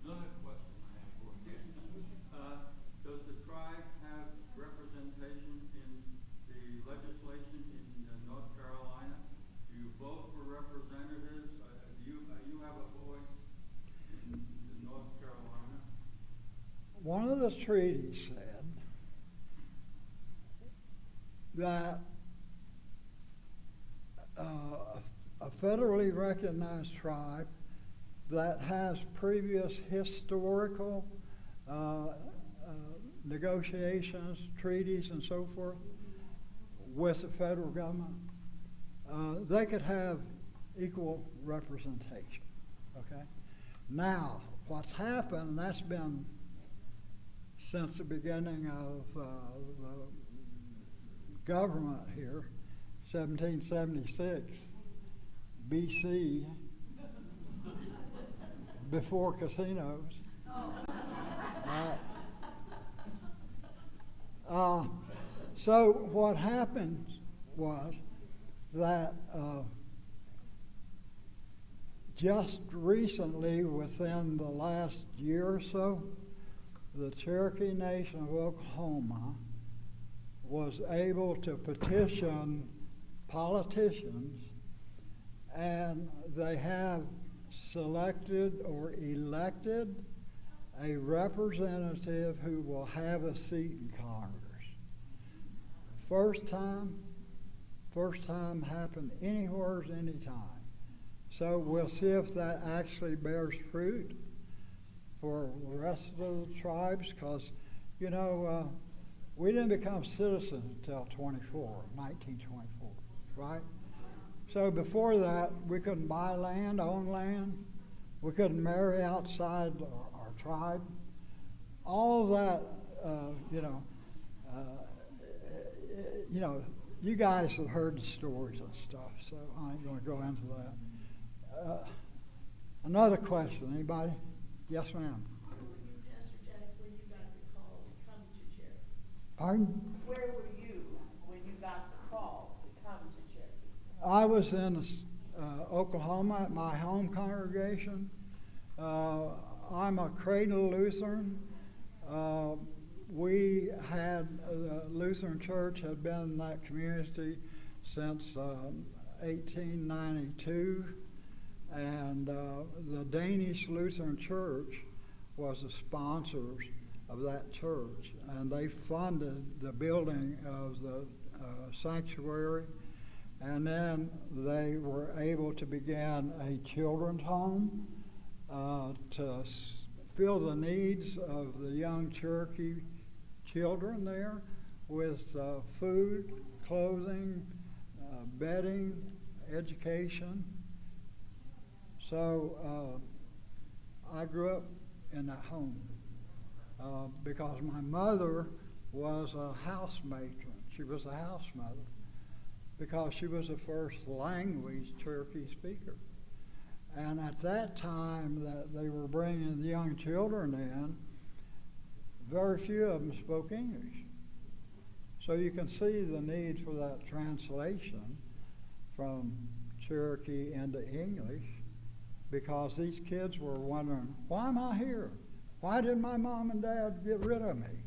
Another question I have for you. Does the tribe have representation in the legislation in North Carolina? Do you vote for representatives? Do you have a voice in North Carolina? One of the treaties said that a federally recognized tribe that has previous historical negotiations, treaties, and so forth with the federal government, they could have equal representation, okay? Now, what's happened, and that's been since the beginning of the government here, 1776 BC, before casinos. So what happened was that just recently, within the last year or so, the Cherokee Nation of Oklahoma was able to petition politicians, and they have selected or elected a representative who will have a seat in Congress. First time happened anywhere, anytime. So we'll see if that actually bears fruit for the rest of the tribes, because, you know, we didn't become citizens until 1924, right? So before that, we couldn't buy land, own land. We couldn't marry outside our tribe. All of that, you guys have heard the stories and stuff, so I ain't going to go into that. Another question, anybody? Yes, ma'am. Where were you, Pastor Jack, when you got the call to come to Cherokee? Pardon? Where were you when you got the call to come to Cherokee? I was in Oklahoma at my home congregation. I'm a cradle Lutheran. We had, the Lutheran Church had been in that community since 1892, and the Danish Lutheran Church was the sponsors of that church, and they funded the building of the sanctuary, and then they were able to begin a children's home to fill the needs of the young Cherokee children there with food, clothing, bedding, education. So I grew up in that home because my mother was a house matron. She was a house mother because she was the first language Cherokee speaker. And at that time that they were bringing the young children in, very few of them spoke English. So you can see the need for that translation from Cherokee into English, because these kids were wondering, why am I here? Why did my mom and dad get rid of me?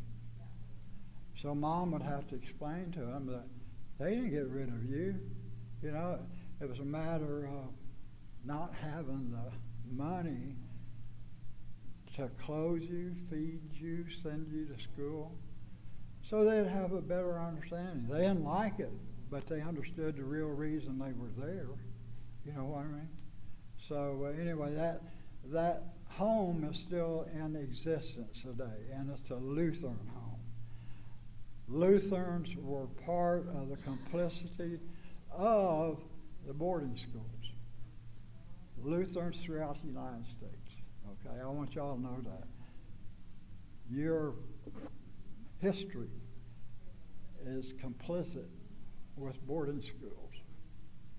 So mom would have to explain to them that they didn't get rid of you. You know, it was a matter of not having the money to clothe you, feed you, send you to school. So they'd have a better understanding. They didn't like it, but they understood the real reason they were there. You know what I mean? So anyway, that home is still in existence today, and it's a Lutheran home. Lutherans were part of the complicity of the boarding schools. Lutherans throughout the United States. Okay, I want y'all to know that. Your history is complicit with boarding schools.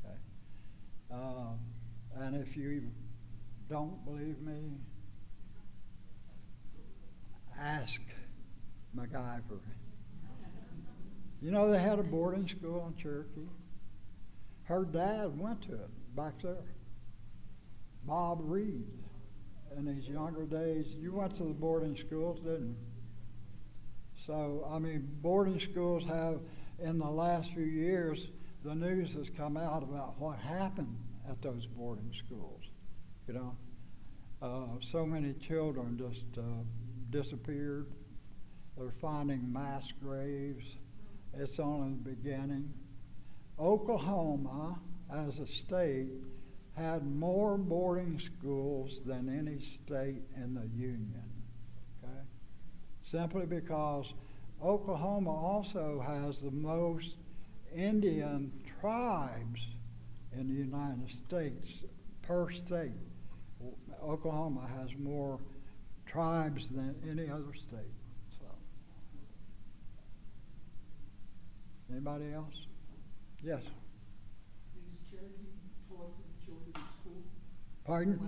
Okay, and if you don't believe me, ask MacGyver. You know, they had a boarding school in Cherokee. Her dad went to it back there. Bob Reed, in his younger days. You went to the boarding schools, didn't you? So, I mean, boarding schools have, in the last few years, the news has come out about what happened at those boarding schools. You know, so many children just disappeared. They're finding mass graves. It's only the beginning. Oklahoma, as a state, had more boarding schools than any state in the Union, okay? Simply because Oklahoma also has the most Indian tribes in the United States per state. Oklahoma has more tribes than any other state. So, anybody else? Yes. Is Cherokee taught to the children in school? Pardon?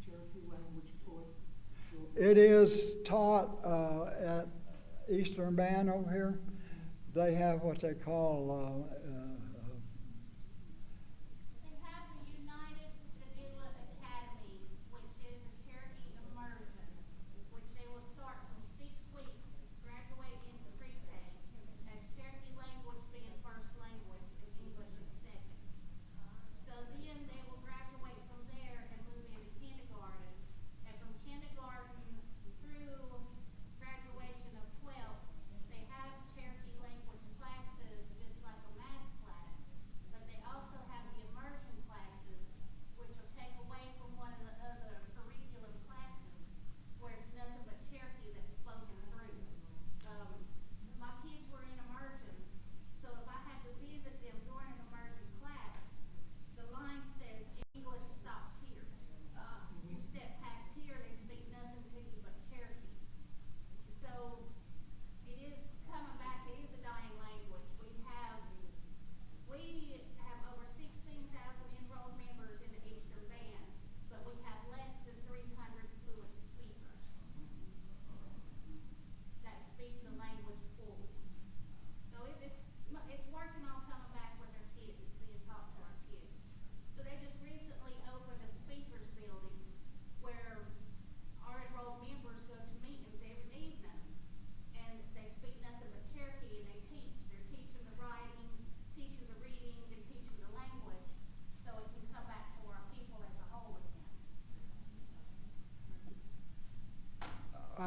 Cherokee language taught to children? It is taught at Eastern Band over here. They have what they call They have the United Sedilla Academy, which is a Cherokee immersion, which they will start from 6 weeks, graduate into pre-K, as Cherokee language being first language and English is second. So then they will graduate from there and move into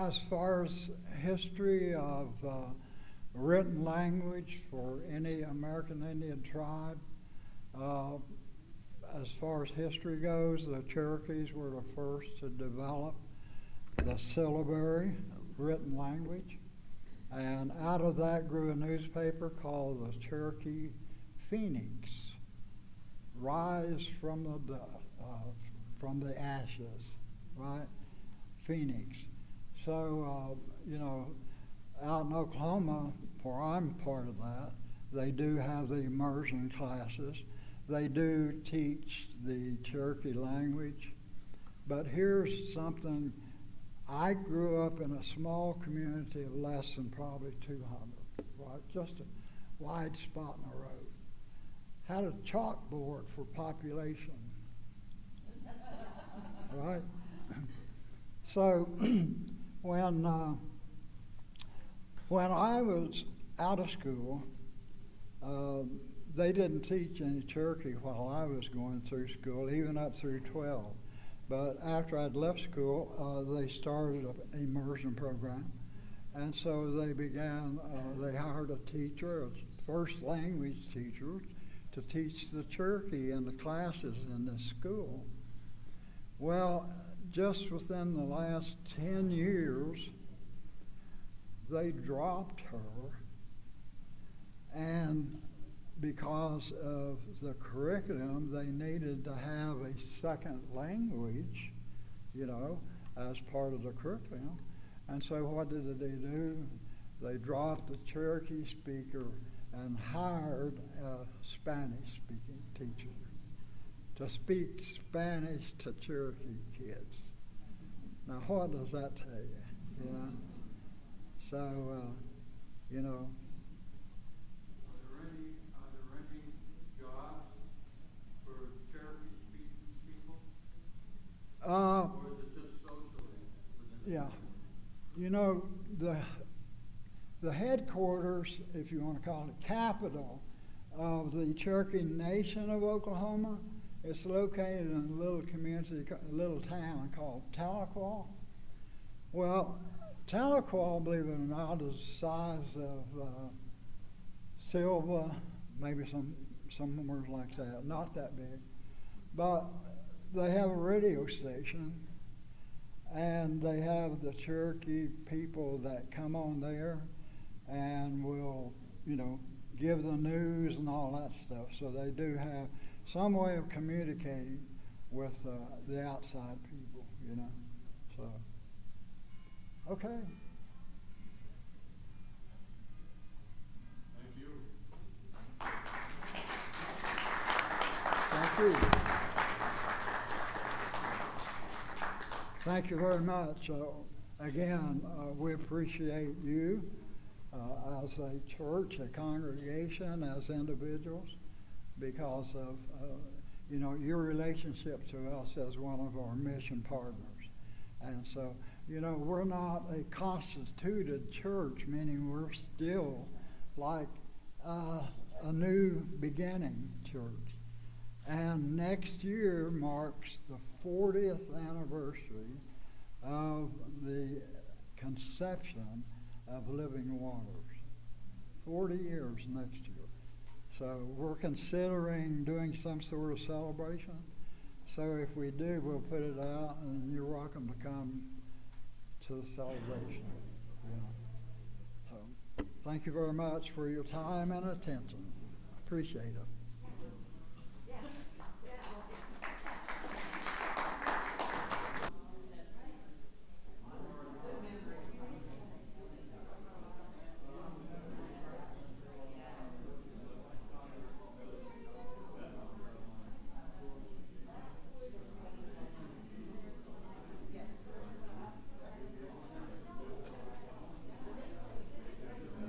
As far as history of written language for any American Indian tribe, as far as history goes, the Cherokees were the first to develop the syllabary written language. And out of that grew a newspaper called the Cherokee Phoenix, rise from the ashes, right? Phoenix. So, out in Oklahoma, where I'm part of that, they do have the immersion classes. They do teach the Cherokee language. But here's something. I grew up in a small community of less than probably 200, right? Just a wide spot in the road. Had a chalkboard for population, right? So when I was out of school, they didn't teach any Cherokee while I was going through school, even up through 12. But after I'd left school, they started an immersion program. And so they began, they hired a teacher, a first language teacher, to teach the Cherokee in the classes in this school. Well, just within the last 10 years, they dropped her, and because of the curriculum, they needed to have a second language, as part of the curriculum. And so what did they do? They dropped the Cherokee speaker and hired a Spanish-speaking teacher to speak Spanish to Cherokee kids. Now, what does that tell you? So, Are there any jobs for Cherokee-speaking people? Or is it just socially? Yeah. The headquarters, if you want to call it, capital of the Cherokee Nation of Oklahoma, it's located in a little community, a little town called Tahlequah. Well, Tahlequah, believe it or not, is the size of Silva, maybe somewhere like that, not that big. But they have a radio station, and they have the Cherokee people that come on there and will, give the news and all that stuff. So they do have some way of communicating with the outside people, So, okay. Thank you. Thank you. Thank you very much. Again, we appreciate you as a church, a congregation, as individuals, because of your relationship to us as one of our mission partners. And so, we're not a constituted church, meaning we're still like a new beginning church. And next year marks the 40th anniversary of the conception of Living Waters. 40 years next year. So we're considering doing some sort of celebration. So if we do, we'll put it out, and you're welcome to come to the celebration. So thank you very much for your time and attention. Appreciate it.